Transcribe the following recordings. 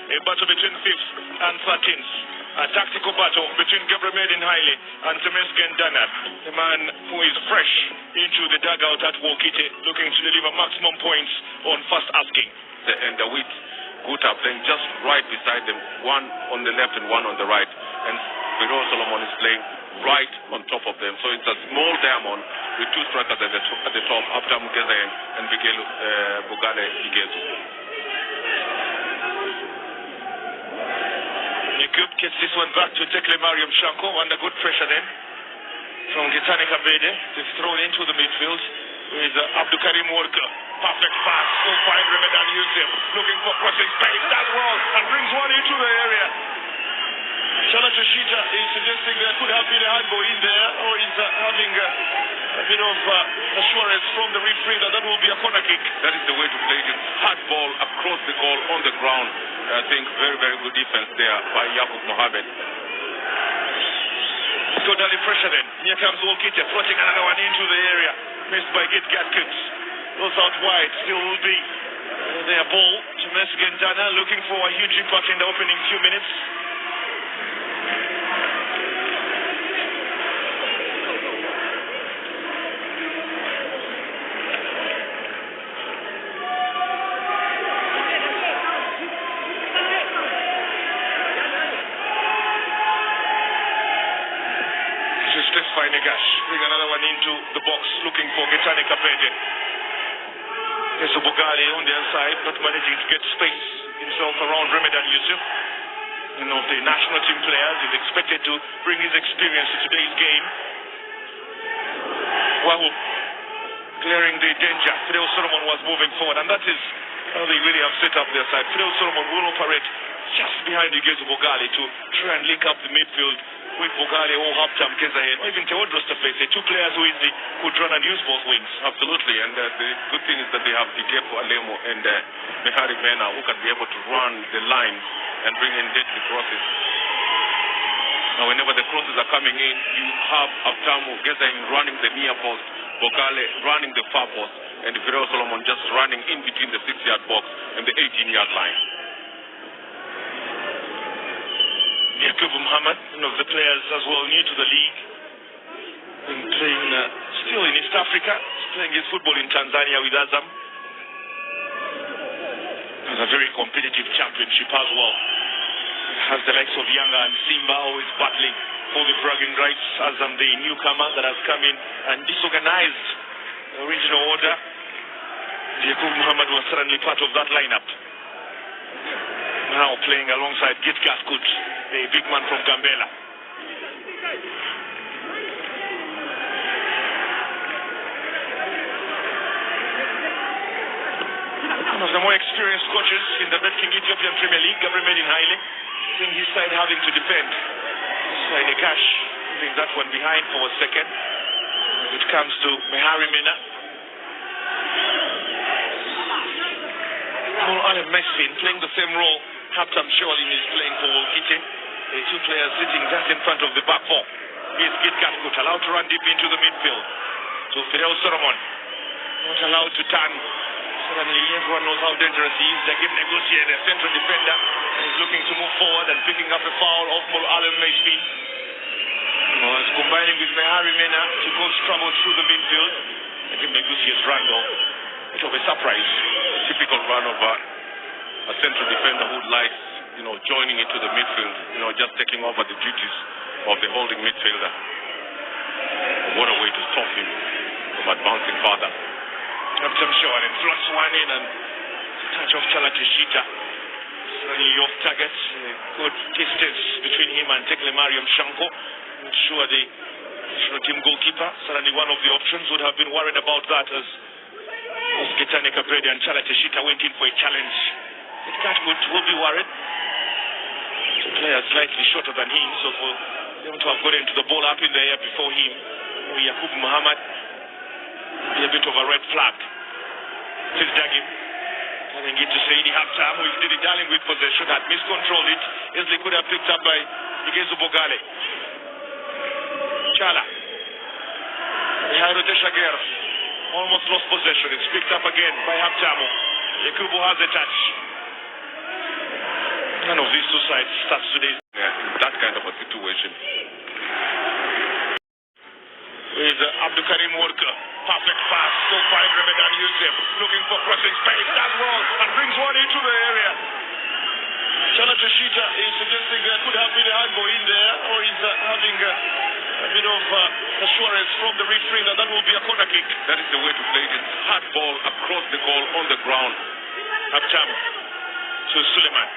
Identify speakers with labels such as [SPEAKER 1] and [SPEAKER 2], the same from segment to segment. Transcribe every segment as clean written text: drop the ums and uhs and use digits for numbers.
[SPEAKER 1] A battle between 5th and 13th. A tactical battle between Gabriel Haile and Temesgen Dana, the man who is fresh into the dugout at Wolkite, looking to deliver maximum points on first asking.
[SPEAKER 2] And the width good are playing just right beside them, one on the left and one on the right. And Vero Solomon is playing right on top of them. So it's a small diamond with two strikers at the top, after Mugezayen and Bugale Igezu.
[SPEAKER 1] Yekub gets this one back to Tekle Mariam Shanko under good pressure then from Gitane Kabede. They've thrown into the midfield with Abdukarim Worker. Perfect pass, so fine Ramadan Yusuf looking for crossing space, does well and brings one into the area. Shala Tashita is suggesting there could have been a hard ball in there, or is having a bit of assurance from the referee that will be a corner kick.
[SPEAKER 2] That is the way to play it. Hard ball across the goal on the ground. I think very, very good defense there by Yakub Mohamed.
[SPEAKER 1] Totally pressure then. Here comes Wolkite, floating another one into the area. Missed by Git Gatkins. Goes out wide, still will be their ball to Mesgen Dana, looking for a huge impact in the opening few minutes. Negash, bring another one into the box, looking for Getane Kapede. There's Bugale on the inside, not managing to get space himself around Ramadan Yusuf. You know, the national team players is expected to bring his experience to today's game. Well, clearing the danger. Fidel Solomon was moving forward, and that is how they really have set up their side. Fidel Solomon will operate just behind Igezu Bugale to try and link up the midfield with Bugale or Haptam Kezayen, or even Teodros Tafese, two players who easily could run and use both wings.
[SPEAKER 2] Absolutely, and the good thing is that they have Digepo Alemo and Mehari Mena, who can be able to run the lines and bring in deadly crosses. Now, whenever the crosses are coming in, you have Haptam Kezayen running the near post, Bugale running the far post, and Vero Solomon just running in between the 6-yard box and the 18-yard line.
[SPEAKER 1] Yakub Muhammad, one of the players as well new to the league, been playing still in East Africa, playing his football in Tanzania with Azam. Has a very competitive championship as well. Has the likes of Yanga and Simba always battling for the bragging rights. Azam, the newcomer that has come in and disorganized the original order. Yakub Muhammad was certainly part of that lineup. Now playing alongside Git Gaskut, the big man from Gambela. One of the more experienced coaches in the Ethiopian Premier League, Gabriel Haile, seeing his side having to defend. Negash leaving that one behind for a second. It comes to Mehari Mena. Alan Mesfin playing the same role Haptam Shoalim is playing for Wolkite. The two players sitting just in front of the back four. Here's Git Gatkut, allowed to run deep into the midfield. So Fidel Solomon, not allowed to turn. Suddenly everyone knows how dangerous he is. They give Negotiate, the central defender, is looking to move forward and picking up a foul off Alan Mesfin. Was combining with Mehari Mena to cause trouble through the midfield. They give Negotiate's run though. It was a surprise.
[SPEAKER 2] Typical run of a central defender who likes, joining into the midfield, just taking over the duties of the holding midfielder. What a way to stop him from advancing further.
[SPEAKER 1] Haptam Shoal and thrusts one in and touch of Chalatishita. Suddenly off target. Good distance between him and Tekle Mariam Shanko. Not sure the national team goalkeeper, certainly one of the options, would have been worried about that as Getane Kapede and Chalatishita went in for a challenge. Gatkut will be worried. The player slightly shorter than him, so for them to have gotten to the ball up in the air before him, Yakub Muhammad, be a bit of a red flag. Still Dagim, telling it to Saidi Haptam, who is dilly-dallying with possession, had miscontrolled it. Easily could have picked up by Igezu Bugale. Chala. Behind Odeshager. Almost lost possession. It's picked up again by Haptamu. Yakubu has a touch. None of these two sides starts today.
[SPEAKER 2] That kind of a situation.
[SPEAKER 1] With Abubeker Nasir, perfect pass, so fine Ramadan Yusuf, looking for crossing space, does well, and brings one into the area. Jonathan Shita is suggesting there could have been a handball in there, or is having a bit of assurance from the referee that that will be a corner kick.
[SPEAKER 2] That is the way to play it. Hard ball across the goal on the ground.
[SPEAKER 1] Abtam to Suleiman.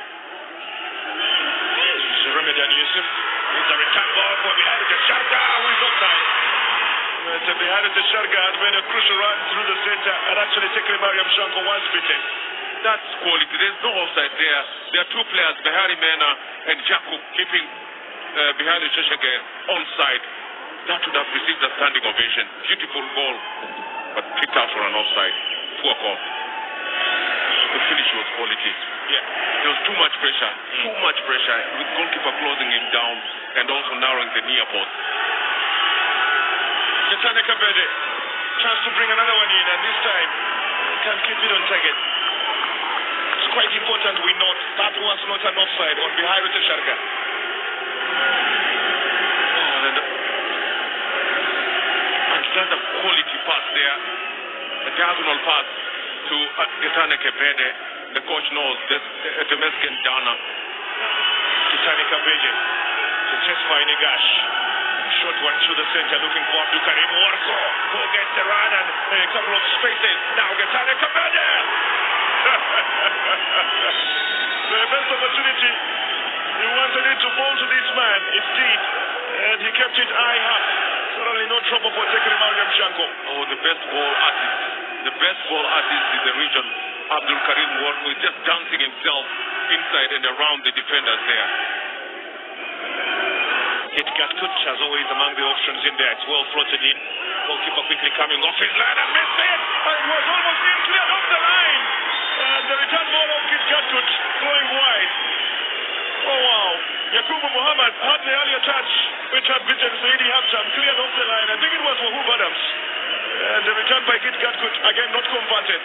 [SPEAKER 1] Ramadan Yusuf. It's a return ball for behind the Sharga with offside. Behind the Sharga had made a crucial run through the center and actually taken Mariam Shanko once beaten.
[SPEAKER 2] That's quality. There's no offside there. There are two players, Behari Mena and Jakub, keeping behind the Cheshire onside. That would have received a standing ovation. Beautiful goal, but picked out for an offside. Poor call. The finish was quality.
[SPEAKER 1] Yeah.
[SPEAKER 2] There was too much pressure, with goalkeeper closing him down and also narrowing the near post.
[SPEAKER 1] Ketema Kabede, chance to bring another one in, and this time can keep it on target. It's quite important we note that was not an offside on behind the Sharga.
[SPEAKER 2] And that's a quality pass there, a diagonal pass to Ketema Kabede. The coach knows this Temesgen Dana.
[SPEAKER 1] Ketema Kabede to chase by Negash. Short one through the center, looking for Abubeker Nasir, who gets the run and a couple of spaces. Now Ketema Kabede. The best opportunity. He wanted it to fall to this man. It did, and he kept it eye high. Certainly no trouble for taking Mariam Shanko.
[SPEAKER 2] Oh, the best ball artist. The best ball artist in the region. Abubeker Nasir was just dancing himself inside and around the defenders there.
[SPEAKER 1] As always among the options in there. It's well floated in. Goalkeeper quickly coming off his line and missed it. And it was almost being cleared off the line. And the return ball of Kitkatut going wide. Oh wow. Yakubu Muhammad had the earlier touch, which had beaten Saidi Hamsham, cleared off the line. I think it was Wahub Adams. And the return by Kitkatut, again not converted.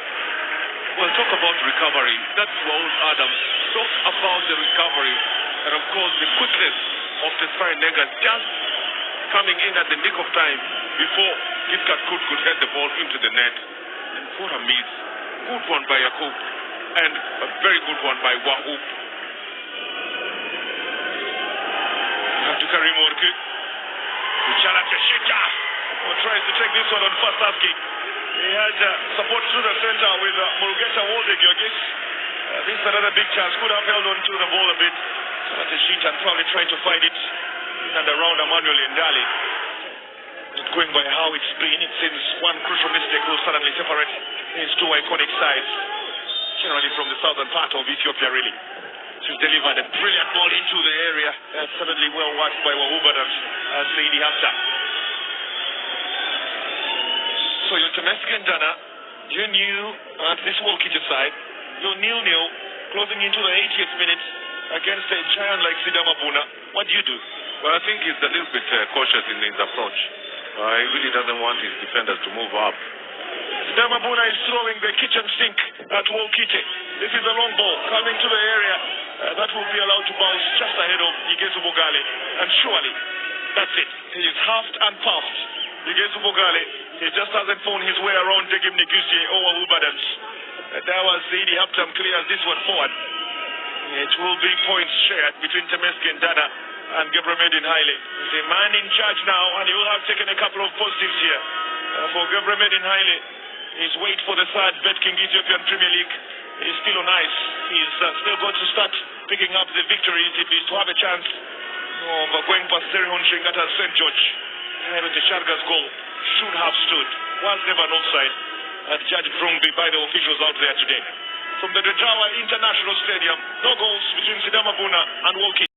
[SPEAKER 2] Well, talk about recovery. That's Wahub Adams. Talk about the recovery. And of course the quickness of the Spine Negas just coming in at the nick of time before Kitkatut could head the ball into the net. And what a miss. Good one by Yakub and a very good one by Wahub.
[SPEAKER 1] Abubeker Nasir. Jonathan Shita tries to take this one on first asking. He had support through the center with Mulugeta Wolde Georgis. This is another big chance. Could have held on to the ball a bit. Jonathan Shita probably trying to find it in and around Emmanuel Ndali. Going by how it's been, it seems one crucial mistake will suddenly separate these two iconic sides, generally from the southern part of Ethiopia, really. She's delivered a brilliant ball into the area. That's suddenly well watched by Wahub Adams as Lady Hafta. So your Temesgen Dana, you knew at this Wolkite side, you're 0-0, closing into the 80th minute against a giant like Sidama Bunna. What do you do?
[SPEAKER 2] Well, I think he's a little bit cautious in his approach. He really doesn't want his defenders to move up.
[SPEAKER 1] Sidama Bunna is throwing the kitchen sink at Wolkite. This is a long ball coming to the area. That will be allowed to bounce just ahead of Igezu Bogale. And surely, that's it. He is halved and puffed. Igezu Bogale, he just hasn't found his way around Degim Negusie or Wahub Adams. That was Saidi Haptam clears this one forward. It will be points shared between Temesgen Dana and Gebremedin Haile. He's a man in charge now, and he will have taken a couple of positives here. For Gebremedin Haile, his wait for the third Bet King Ethiopian Premier League is still on ice. He's still got to start picking up the victories if he's to have a chance of going past Serihon Shingata and St. George. The Sharga's goal should have stood. Was never an offside, and judged wrongly by the officials out there today. From the Dejawa International Stadium, no goals between Sidama Bunna and Wolkite.